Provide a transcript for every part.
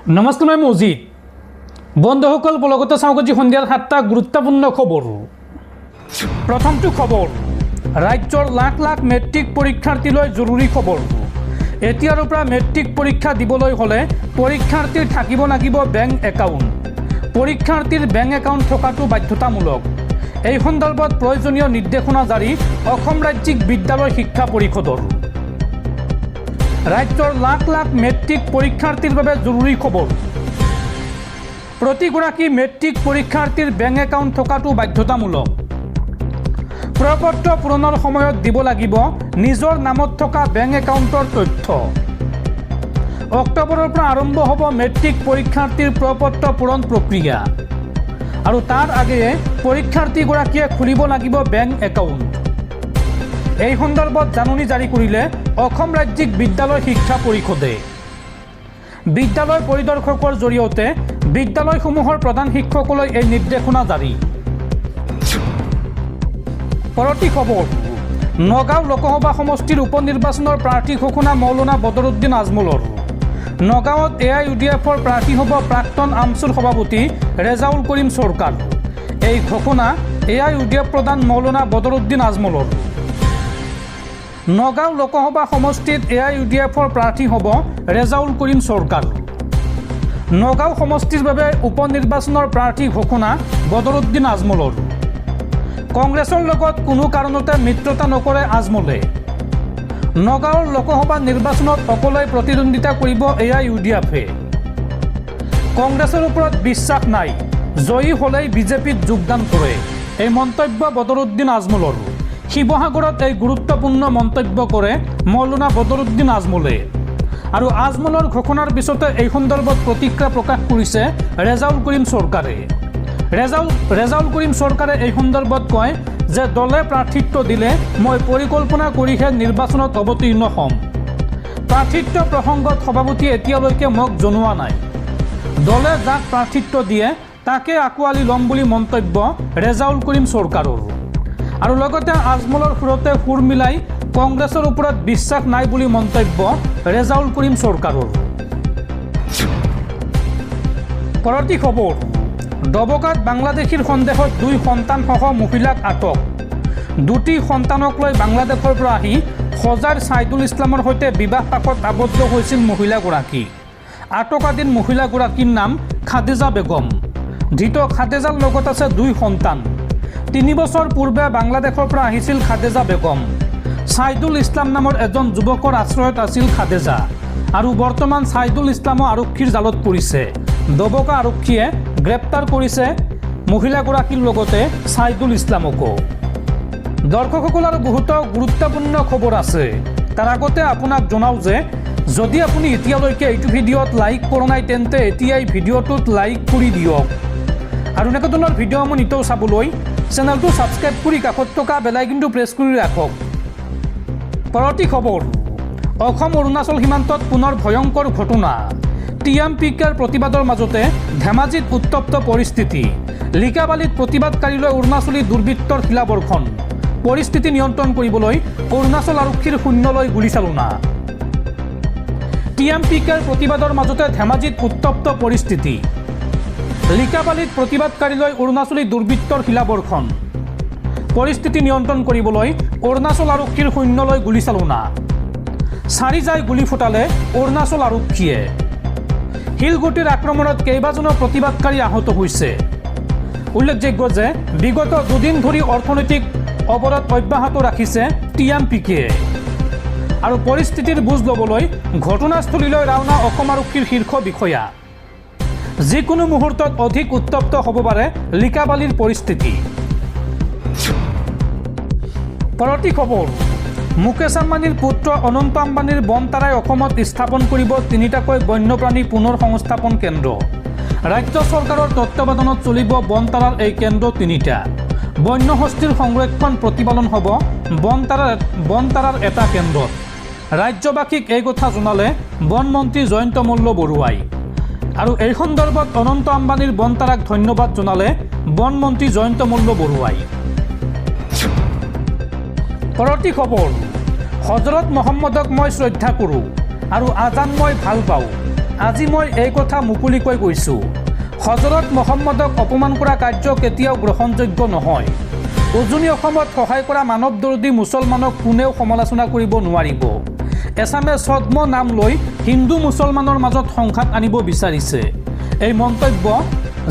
নমস্কাৰ, মই মজিদ। বন্ধুসকল, বলগতে চাওক আজি সন্ধিয়াৰ 7টা গুৰুত্বপূৰ্ণ খবৰ। প্ৰথমটো খবৰ, ৰাজ্যৰ লাখ লাখ মেট্ৰিক পৰীক্ষাৰ্থীলৈ জৰুৰী খবৰ। এতিয়াৰ পৰা মেট্ৰিক পৰীক্ষা দিবলৈ হ'লে পৰীক্ষাৰ্থীৰ থাকিব লাগিব বেংক একাউণ্ট। পৰীক্ষাৰ্থীৰ বেংক একাউণ্ট থকাটো বাধ্যতামূলক। এই সন্দৰ্ভত প্ৰয়োজনীয় নিৰ্দেশনা জাৰি অসম ৰাজ্যিক বিদ্যালয় শিক্ষা পৰিষদৰ। ৰাজ্যৰ লাখ লাখ মেট্ৰিক পৰীক্ষাৰ্থীৰ বাবে জৰুৰী খবৰ। প্ৰতিগৰাকী মেট্ৰিক পৰীক্ষাৰ্থীৰ বেংক একাউণ্ট থকাটো বাধ্যতামূলক। প্ৰপত্ৰ পূৰণৰ সময়ত দিব লাগিব নিজৰ নামত থকা বেংক একাউণ্টৰ তথ্য। অক্টোবৰৰ পৰা আৰম্ভ হ'ব মেট্ৰিক পৰীক্ষাৰ্থীৰ প্ৰপত্ৰ পূৰণ প্ৰক্ৰিয়া, আৰু তাৰ আগেয়ে পৰীক্ষাৰ্থীগৰাকীয়ে খুলিব লাগিব বেংক একাউণ্ট। এই সন্দৰ্ভত জাননী জাৰি কৰিলে অসম ৰাজ্যিক বিদ্যালয় শিক্ষা পৰিষদে। বিদ্যালয় পৰিদৰ্শকৰ জৰিয়তে বিদ্যালয়সমূহৰ প্ৰধান শিক্ষকলৈ এই নিৰ্দেশনা জাৰি। পৰৱৰ্তী খবৰ, নগাঁও লোকসভা সমষ্টিৰ উপ নিৰ্বাচনৰ প্ৰাৰ্থী ঘোষণা মৌলানা বদৰুদ্দিন আজমলৰ। নগাঁৱত AIUDFৰ প্ৰাৰ্থী হ'ব প্ৰাক্তন আমছুৰ সভাপতি ৰেজাউল কৰিম চৰকাৰ। এই ঘোষণা AIUDF প্ৰধান মৌলানা বদৰুদ্দিন আজমলৰ। নগাঁও লোকসভা সমষ্টিত AIUDFৰ প্ৰাৰ্থী হ'ব ৰেজাউল কৰিম চৰকাৰ। নগাঁও সমষ্টিৰ বাবে উপ নিৰ্বাচনৰ প্ৰাৰ্থী ঘোষণা বদৰুদ্দিন আজমলৰ। কংগ্ৰেছৰ লগত কোনো কাৰণতে মিত্ৰতা নকৰে আজমলে। নগাঁৱৰ লোকসভা নিৰ্বাচনত অকলে প্ৰতিদ্বন্দ্বিতা কৰিব AIUDFে। কংগ্ৰেছৰ ওপৰত বিশ্বাস নাই, জয়ী হ'লেই বিজেপিত যোগদান কৰে। এই মন্তব্য বদৰুদ্দিন আজমলৰ। শিৱসাগৰত এই গুৰুত্বপূৰ্ণ মন্তব্য কৰে মৌলানা বদৰুদ্দিন আজমলে। আৰু আজমলৰ ঘোষণাৰ পিছতে এই সন্দৰ্ভত প্ৰতিক্ৰিয়া প্ৰকাশ কৰিছে ৰেজাউল কৰিম চৰকাৰে। ৰেজাউল কৰিম চৰকাৰে এই সন্দৰ্ভত কয় যে দলে প্ৰাৰ্থিত্ব দিলে মই পৰিকল্পনা কৰিহে নিৰ্বাচনত অৱতীৰ্ণ হ'ম। প্ৰাৰ্থিত্ব প্ৰসংগত সভাপতিয়ে এতিয়ালৈকে মোক জনোৱা নাই। দলে যাক প্ৰাৰ্থিত্ব দিয়ে তাকে আঁকোৱালি ল'ম বুলি মন্তব্য ৰেজাউল কৰিম চৰকাৰৰ। আৰু লগতে আজমলৰ সুৰতে সুৰ মিলাই কংগ্ৰেছৰ ওপৰত বিশ্বাস নাই বুলি মন্তব্য ৰেজাউল কৰিম চৰকাৰৰ। পৰৱৰ্তী খবৰ, ডবকাত বাংলাদেশীৰ সন্দেহত 2 সন্তানসহ মহিলাক আটক। 2টি সন্তানক লৈ বাংলাদেশৰ পৰা আহি সজাৰ ছাইদুল ইছলামৰ সৈতে বিবাহ পাশত আবদ্ধ হৈছিল মহিলাগৰাকী। আটকাধীন মহিলাগৰাকীৰ নাম খাদিজা বেগম। ধৃত খাদিজাৰ লগত আছে 2 সন্তান। 3 বছৰ পূৰ্বে বাংলাদেশৰ পৰা আহিছিল খাদিজা বেগম। ছাইদুল ইছলাম নামৰ এজন যুৱকৰ আশ্ৰয়ত আছিল খাদিজা, আৰু বৰ্তমান ছাইদুল ইছলামো আৰক্ষীৰ জালত পৰিছে। ডবকা আৰক্ষীয়ে গ্ৰেপ্তাৰ কৰিছে মহিলাগৰাকীৰ লগতে ছাইদুল ইছলামকো। দৰ্শকসকল, আৰু বহুতো গুৰুত্বপূৰ্ণ খবৰ আছে। তাৰ আগতে আপোনাক জনাওঁ যে যদি আপুনি এতিয়ালৈকে এইটো ভিডিঅ'ত লাইক কৰা নাই তেন্তে এতিয়াই ভিডিঅ'টোত লাইক কৰি দিয়ক। আৰু এনেকুৱা ধৰণৰ ভিডিঅ'সমূহ নিতৌ চাবলৈ চেনেলটো ছাবস্ক্ৰাইব কৰি কাষত থকা বেল আইকনটো প্ৰেছ কৰি ৰাখক। পৰৱৰ্তী খবৰ, অসম অৰুণাচল সীমান্তত পুনৰ ভয়ংকৰ ঘটনা। TMPKৰ প্ৰতিবাদৰ মাজতে ধেমাজিত উত্তপ্ত পৰিস্থিতি। লিকাবালিত প্ৰতিবাদকাৰীলৈ অৰুণাচলী দুৰ্বৃত্তৰ শিলাবৰ্ষণ। পৰিস্থিতি নিয়ন্ত্ৰণ কৰিবলৈ অৰুণাচল আৰক্ষীৰ শূন্যলৈ গুলীচালনা। TMPKৰ প্ৰতিবাদৰ মাজতে ধেমাজিত উত্তপ্ত পৰিস্থিতি। লিকাবালিত প্ৰতিবাদকাৰীলৈ অৰুণাচলী দুৰ্বৃত্তৰ শিলাবৰ্ষণ। পৰিস্থিতি নিয়ন্ত্ৰণ কৰিবলৈ অৰুণাচল আৰক্ষীৰ শূন্যলৈ গুলীচালনা। 4 জাই গুলী ফুটালে অৰুণাচল আৰক্ষীয়ে। শিলগুটিৰ আক্ৰমণত কেইবাজনো প্ৰতিবাদকাৰী আহত হৈছে। উল্লেখযোগ্য যে বিগত 2 দিন ধৰি অৰ্থনৈতিক অৱৰোধ অব্যাহত ৰাখিছে TMPKয়ে। আৰু পৰিস্থিতিৰ বুজ ল'বলৈ ঘটনাস্থলীলৈ ৰাওনা অসম আৰক্ষীৰ শীৰ্ষ বিষয়া। যিকোনো মুহূৰ্তত অধিক উত্তপ্ত হ'ব পাৰে লিকাবালিৰ পৰিস্থিতি। পৰৱৰ্তী খবৰ, মুকেশ আম্বানীৰ পুত্ৰ অনন্ত আম্বানীৰ বনতাৰাই অসমত স্থাপন কৰিব 3টাকৈ বন্যপ্ৰাণী পুনৰ সংস্থাপন কেন্দ্ৰ। ৰাজ্য চৰকাৰৰ তত্বাৱধানত চলিব বনতাৰাৰ এই কেন্দ্ৰ 3টা। বন্যহস্তীৰ সংৰক্ষণ প্ৰতিপালন হ'ব বনতাৰাৰ এটা কেন্দ্ৰত। ৰাজ্যবাসীক এই কথা জনালে বনমন্ত্ৰী জয়ন্ত মল্ল বৰুৱাই। আৰু এই সন্দৰ্ভত অনন্ত আম্বানীৰ বনতাৰাক ধন্যবাদ জনালে বনমন্ত্ৰী জয়ন্ত মল্ল বৰুৱাই। পৰৱৰ্তী খবৰ, হজৰত মহম্মদক মই শ্ৰদ্ধা কৰোঁ আৰু আজান মই ভাল পাওঁ। আজি মই এই কথা মুকলিকৈ কৈছোঁ, হজৰত মহম্মদক অপমান কৰা কাৰ্য কেতিয়াও গ্ৰহণযোগ্য নহয়। উজনি অসমত সহায় কৰা মানৱদৰ্দী মুছলমানক কোনেও সমালোচনা কৰিব নোৱাৰিব। এছামে ছদ্ম নাম লৈ হিন্দু মুছলমানৰ মাজত সংঘাত আনিব বিচাৰিছে। এই মন্তব্য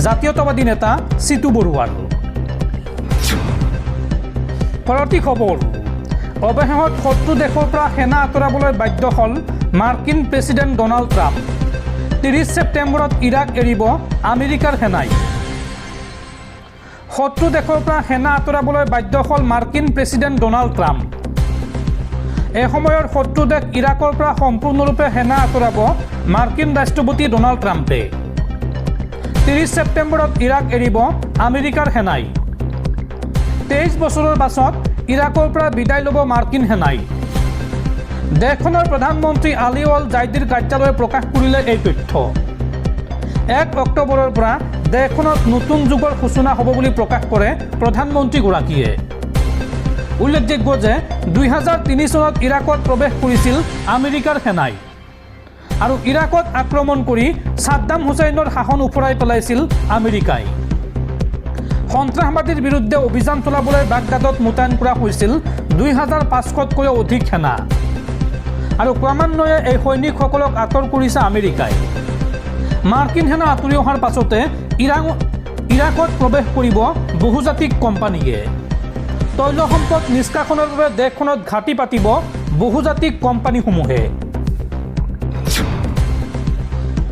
জাতীয়তাবাদী নেতা চিতু বৰুৱাৰ। পৰৱৰ্তী খবৰ, অৱশেষত শত্ৰু দেশৰ পৰা সেনা আঁতৰাবলৈ বাধ্য হ'ল মাৰ্কিন প্ৰেছিডেণ্ট ডনাল্ড ট্ৰাম্প। 30 ছেপ্টেম্বৰত ইৰাক এৰিব আমেৰিকাৰ সেনাই। শত্ৰু দেশৰ পৰা সেনা আঁতৰাবলৈ বাধ্য হ'ল মাৰ্কিন প্ৰেছিডেণ্ট ডনাল্ড ট্ৰাম্প। এই সময়ৰ শত্ৰু দেশ ইৰাকৰ পৰা সম্পূৰ্ণৰূপে সেনা আঁতৰাব মাৰ্কিন ৰাষ্ট্ৰপতি ডনাল্ড ট্ৰাম্পে। 30 ছেপ্টেম্বৰত ইৰাক এৰিব আমেৰিকাৰ সেনাই। 23 বছৰৰ পাছত ইৰাকৰ পৰা বিদায় ল'ব মাৰ্কিন সেনাই। দেশখনৰ প্ৰধানমন্ত্ৰী আলী আল জাইদিৰ কাৰ্যালয়ে প্ৰকাশ কৰিলে এই তথ্য। 1 অক্টোবৰৰ পৰা দেশখনত নতুন যুগৰ সূচনা হ'ব বুলি প্ৰকাশ কৰে প্ৰধানমন্ত্ৰীগৰাকীয়ে। উল্লেখযোগ্য যে 2003 চনত ইৰাকত প্ৰৱেশ কৰিছিল আমেৰিকাৰ সেনাই আৰু ইৰাকত আক্ৰমণ কৰি ছাদ্দাম হুছেইনৰ শাসন উফৰাই পেলাইছিল আমেৰিকাই। সন্ত্ৰাসবাদীৰ বিৰুদ্ধে অভিযান চলাবলৈ বাগদাদত মোতায়েন কৰা হৈছিল 2500তকৈও অধিক সেনা আৰু ক্ৰমান্বয়ে এই সৈনিকসকলক আঁতৰ কৰিছে আমেৰিকাই। মাৰ্কিন সেনা আঁতৰি অহাৰ পাছতে ইৰাকত প্ৰৱেশ কৰিব বহুজাতিক কোম্পানীয়ে। তৈল সম্পদ নিষ্কাশনৰ বাবে দেশখনত ঘাটি পাতিব বহুজাতিক কোম্পানীসমূহে।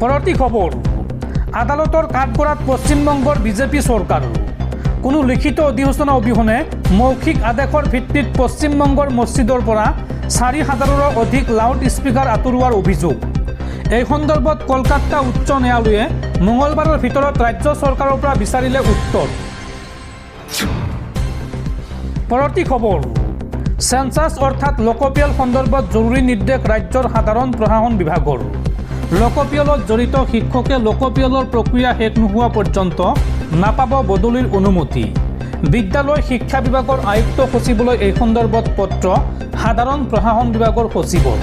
পৰৱৰ্তী খবৰ, আদালতৰ কাঠগড়াত পশ্চিমবংগৰ বিজেপি চৰকাৰ। কোনো লিখিত অধিসূচনা অবিহনে মৌখিক আদেশৰ ভিত্তিত পশ্চিমবংগৰ মছজিদৰ পৰা 4000ৰো অধিক লাউড স্পিকাৰ আঁতৰোৱাৰ অভিযোগ। এই সন্দৰ্ভত কলকাতা উচ্চ ন্যায়ালয়ে মঙলবাৰৰ ভিতৰত ৰাজ্য চৰকাৰৰ পৰা বিচাৰিলে উত্তৰ। পৰৱৰ্তী খবৰ, চেঞ্চাছ অৰ্থাৎ লোকপিয়ল সন্দৰ্ভত জৰুৰী নিৰ্দেশ ৰাজ্যৰ সাধাৰণ প্ৰশাসন বিভাগৰ। লোকপিয়লত জড়িত শিক্ষকে লোকপিয়লৰ প্ৰক্ৰিয়া শেষ নোহোৱা পৰ্যন্ত নাপাব বদলিৰ অনুমতি। বিদ্যালয় শিক্ষা বিভাগৰ আয়ুক্ত সচিবলৈ এই সন্দৰ্ভত পত্ৰ সাধাৰণ প্ৰশাসন বিভাগৰ সচিবৰ।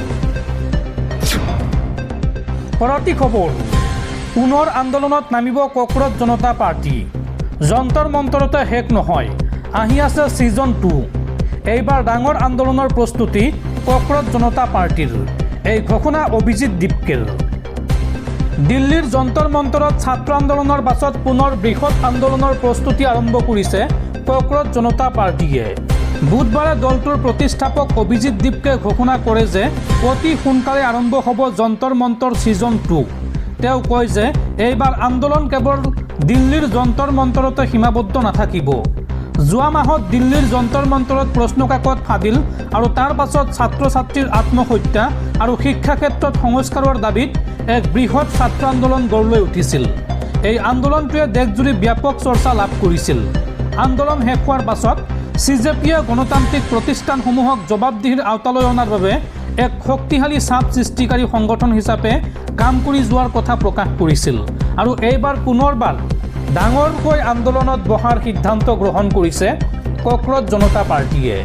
পৰৱৰ্তী খবৰ, পুনৰ আন্দোলনত নামিব কক্ৰজ জনতা পাৰ্টি। যন্তৰ মন্তৰতে শেষ নহয়, আহি আছে ছিজন 2। এইবাৰ ডাঙৰ আন্দোলনৰ প্ৰস্তুতি কক্ৰজ জনতা পাৰ্টিৰ। এই ঘোষণা অভিজিৎ দীপকেৰ। দিল্লীৰ যন্তৰ মন্তৰত ছাত্ৰ আন্দোলনৰ পাছত পুনৰ বৃহৎ আন্দোলনৰ প্ৰস্তুতি আৰম্ভ কৰিছে কক্ৰজ জনতা পাৰ্টিয়ে। বুধবাৰে দলটোৰ প্ৰতিষ্ঠাপক অভিজিৎ দীপকে ঘোষণা কৰে যে অতি সোনকালে আৰম্ভ হ'ব যন্তৰ মন্তৰ ছিজন 2। তেওঁ কয় যে এইবাৰ আন্দোলন কেৱল দিল্লীৰ যন্তৰ মন্তৰতে সীমাবদ্ধ নাথাকিব। যোৱা মাহত দিল্লীৰ যন্তৰ মন্তৰত প্ৰশ্নকাকত ফাদিল আৰু তাৰ পাছত ছাত্ৰ ছাত্ৰীৰ আত্মহত্যা আৰু শিক্ষা ক্ষেত্ৰত সংস্কাৰৰ দাবীত এক বৃহৎ ছাত্ৰ আন্দোলন গঢ় লৈ উঠিছিল। এই আন্দোলনটোৱে দেশজুৰি ব্যাপক চৰ্চা লাভ কৰিছিল। আন্দোলন শেষ হোৱাৰ পাছত CJPয়ে গণতান্ত্ৰিক প্ৰতিষ্ঠানসমূহক জবাবদিহিৰ আওতালৈ অনাৰ বাবে এক শক্তিশালী চাপ সৃষ্টিকাৰী সংগঠন হিচাপে কাম কৰি যোৱাৰ কথা প্ৰকাশ কৰিছিল আৰু এইবাৰ পুনৰবাৰ ডাঙৰকৈ আন্দোলনত বহাৰ সিদ্ধান্ত গ্ৰহণ কৰিছে কক্ৰজ জনতা পাৰ্টিয়ে।